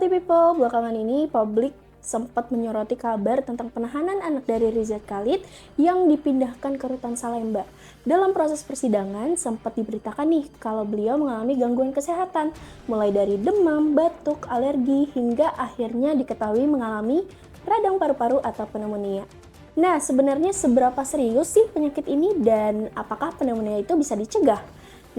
Healthy people, belakangan ini publik sempat menyoroti kabar tentang penahanan anak dari Riza Khalid yang dipindahkan ke rutan Salemba. Dalam proses persidangan, sempat diberitakan nih kalau beliau mengalami gangguan kesehatan, mulai dari demam, batuk, alergi, hingga akhirnya diketahui mengalami radang paru-paru atau pneumonia. Nah, sebenarnya seberapa serius sih penyakit ini dan apakah pneumonia itu bisa dicegah?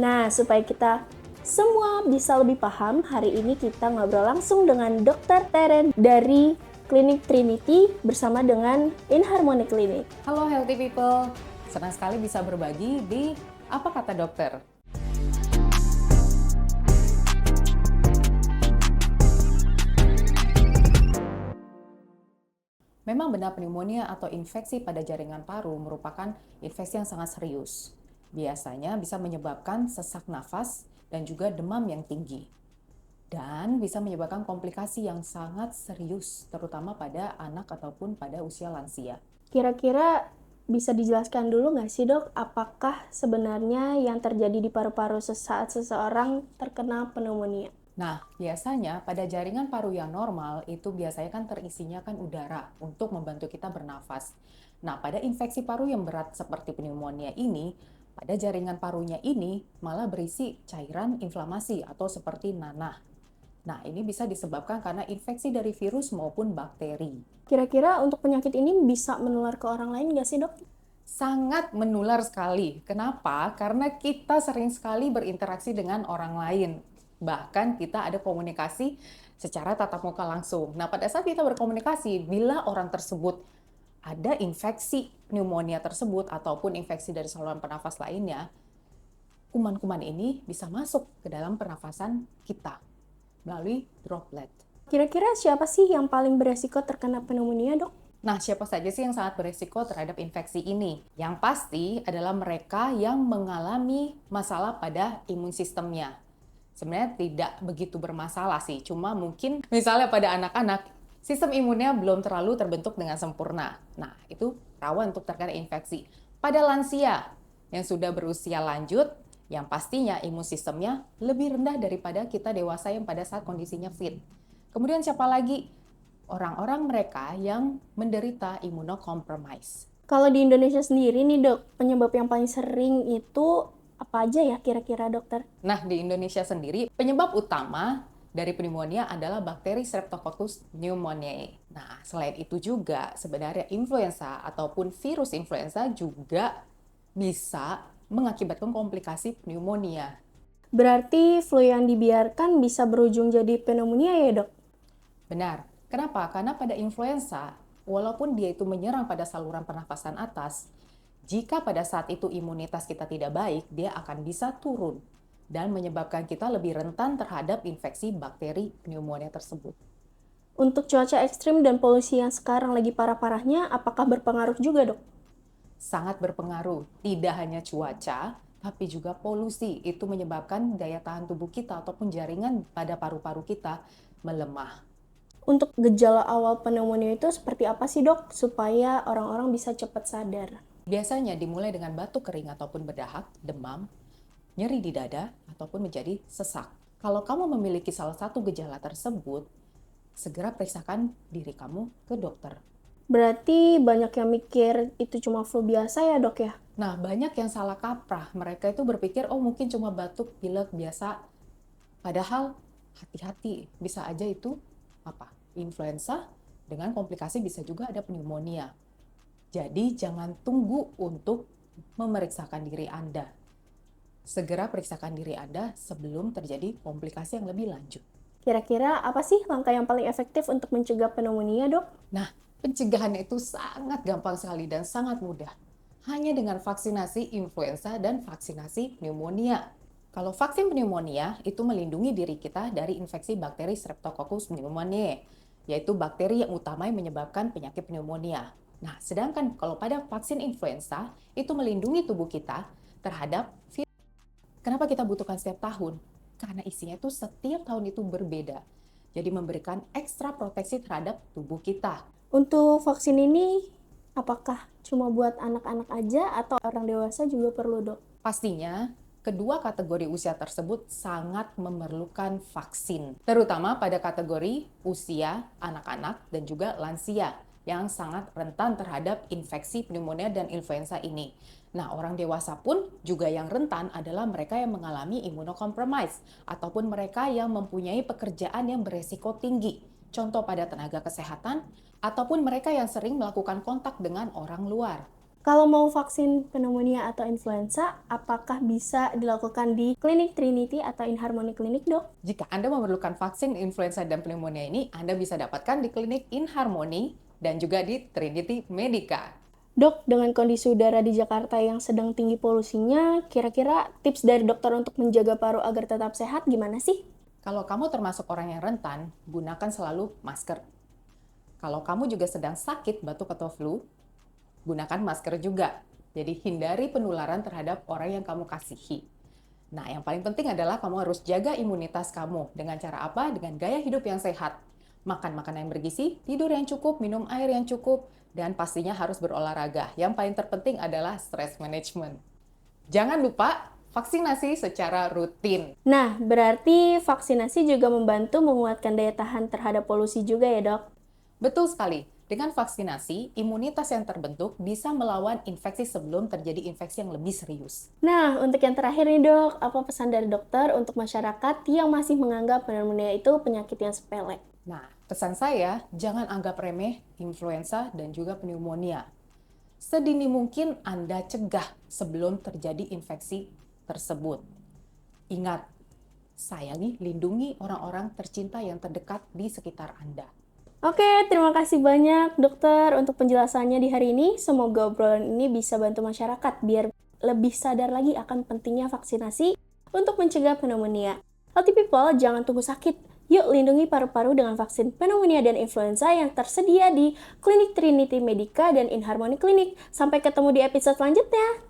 Nah, supaya kita semua bisa lebih paham, hari ini kita ngobrol langsung dengan Dr. Teren dari Klinik Trinity bersama dengan InHarmony Clinic. Halo Healthy People, senang sekali bisa berbagi di Apa Kata Dokter. Memang benar pneumonia atau infeksi pada jaringan paru merupakan infeksi yang sangat serius. Biasanya bisa menyebabkan sesak nafas dan juga demam yang tinggi. Dan bisa menyebabkan komplikasi yang sangat serius, terutama pada anak ataupun pada usia lansia. Kira-kira bisa dijelaskan dulu nggak sih dok, apakah sebenarnya yang terjadi di paru-paru sesaat seseorang terkena pneumonia? Nah, biasanya pada jaringan paru yang normal itu biasanya kan terisinya kan udara untuk membantu kita bernafas. Nah, pada infeksi paru yang berat seperti pneumonia ini, pada jaringan parunya ini malah berisi cairan inflamasi atau seperti nanah. Nah, ini bisa disebabkan karena infeksi dari virus maupun bakteri. Kira-kira untuk penyakit ini bisa menular ke orang lain nggak sih dok? Sangat menular sekali. Kenapa? Karena kita sering sekali berinteraksi dengan orang lain. Bahkan kita ada komunikasi secara tatap muka langsung. Nah, pada saat kita berkomunikasi, bila orang tersebut ada infeksi pneumonia tersebut ataupun infeksi dari saluran pernafasan lainnya, kuman-kuman ini bisa masuk ke dalam pernafasan kita melalui droplet. Kira-kira siapa sih yang paling beresiko terkena pneumonia dok? Nah, siapa saja sih yang sangat beresiko terhadap infeksi ini? Yang pasti adalah mereka yang mengalami masalah pada imun sistemnya. Sebenarnya tidak begitu bermasalah sih, cuma mungkin misalnya pada anak-anak, sistem imunnya belum terlalu terbentuk dengan sempurna. Nah, itu rawan untuk terkena infeksi. Pada lansia yang sudah berusia lanjut, yang pastinya imun sistemnya lebih rendah daripada kita dewasa yang pada saat kondisinya fit. Kemudian siapa lagi? Orang-orang mereka yang menderita imunocompromise. Kalau di Indonesia sendiri nih dok, penyebab yang paling sering itu apa aja ya kira-kira dokter? Nah, di Indonesia sendiri, penyebab utama dari pneumonia adalah bakteri Streptococcus pneumoniae. Nah, selain itu juga sebenarnya influenza ataupun virus influenza juga bisa mengakibatkan komplikasi pneumonia. Berarti flu yang dibiarkan bisa berujung jadi pneumonia ya dok? Benar. Kenapa? Karena pada influenza, walaupun dia itu menyerang pada saluran pernafasan atas, jika pada saat itu imunitas kita tidak baik, dia akan bisa turun dan menyebabkan kita lebih rentan terhadap infeksi bakteri pneumonia tersebut. Untuk cuaca ekstrim dan polusi yang sekarang lagi parah-parahnya, apakah berpengaruh juga dok? Sangat berpengaruh, tidak hanya cuaca, tapi juga polusi. Itu menyebabkan daya tahan tubuh kita ataupun jaringan pada paru-paru kita melemah. Untuk gejala awal pneumonia itu seperti apa sih dok, supaya orang-orang bisa cepat sadar? Biasanya dimulai dengan batuk kering ataupun berdahak, demam, nyeri di dada, ataupun menjadi sesak. Kalau kamu memiliki salah satu gejala tersebut, segera periksakan diri kamu ke dokter. Berarti banyak yang mikir itu cuma flu biasa ya dok ya? Nah, banyak yang salah kaprah. Mereka itu berpikir, oh mungkin cuma batuk, pilek biasa. Padahal hati-hati, bisa aja itu influenza dengan komplikasi bisa juga ada pneumonia. Jadi jangan tunggu untuk memeriksakan diri Anda. Segera periksakan diri Anda sebelum terjadi komplikasi yang lebih lanjut. Kira-kira apa sih langkah yang paling efektif untuk mencegah pneumonia dok? Nah, pencegahannya itu sangat gampang sekali dan sangat mudah. Hanya dengan vaksinasi influenza dan vaksinasi pneumonia. Kalau vaksin pneumonia itu melindungi diri kita dari infeksi bakteri Streptococcus pneumoniae, yaitu bakteri yang utama yang menyebabkan penyakit pneumonia. Nah, sedangkan kalau pada vaksin influenza itu melindungi tubuh kita terhadap virus. Kenapa kita butuhkan setiap tahun? Karena isinya itu setiap tahun itu berbeda. Jadi memberikan ekstra proteksi terhadap tubuh kita. Untuk vaksin ini, apakah cuma buat anak-anak aja atau orang dewasa juga perlu dok? Pastinya kedua kategori usia tersebut sangat memerlukan vaksin, terutama pada kategori usia anak-anak dan juga lansia yang sangat rentan terhadap infeksi pneumonia dan influenza ini. Nah, orang dewasa pun juga yang rentan adalah mereka yang mengalami imunocompromise ataupun mereka yang mempunyai pekerjaan yang beresiko tinggi, contoh pada tenaga kesehatan, ataupun mereka yang sering melakukan kontak dengan orang luar. Kalau mau vaksin pneumonia atau influenza, apakah bisa dilakukan di klinik Trinity atau Inharmony Clinic, dok? Jika Anda memerlukan vaksin influenza dan pneumonia ini, Anda bisa dapatkan di klinik Inharmony dan juga di Trinity Medica. Dok, dengan kondisi udara di Jakarta yang sedang tinggi polusinya, kira-kira tips dari dokter untuk menjaga paru agar tetap sehat gimana sih? Kalau kamu termasuk orang yang rentan, gunakan selalu masker. Kalau kamu juga sedang sakit batuk atau flu, gunakan masker juga. Jadi hindari penularan terhadap orang yang kamu kasihi. Nah, yang paling penting adalah kamu harus jaga imunitas kamu. Dengan cara apa? Dengan gaya hidup yang sehat. Makan makanan yang bergizi, tidur yang cukup, minum air yang cukup, dan pastinya harus berolahraga. Yang paling terpenting adalah stress management. Jangan lupa vaksinasi secara rutin. Nah, berarti vaksinasi juga membantu menguatkan daya tahan terhadap polusi juga ya, dok? Betul sekali. Dengan vaksinasi, imunitas yang terbentuk bisa melawan infeksi sebelum terjadi infeksi yang lebih serius. Nah, untuk yang terakhir nih dok, apa pesan dari dokter untuk masyarakat yang masih menganggap pneumonia itu penyakit yang sepele? Nah, pesan saya, jangan anggap remeh influenza dan juga pneumonia. Sedini mungkin Anda cegah sebelum terjadi infeksi tersebut. Ingat, sayangi, lindungi orang-orang tercinta yang terdekat di sekitar Anda. Oke, terima kasih banyak dokter untuk penjelasannya di hari ini. Semoga obrolan ini bisa bantu masyarakat biar lebih sadar lagi akan pentingnya vaksinasi untuk mencegah pneumonia. Healthy people, jangan tunggu sakit. Yuk lindungi paru-paru dengan vaksin pneumonia dan influenza yang tersedia di Klinik Trinity Medica dan Inharmony Clinic. Sampai ketemu di episode selanjutnya.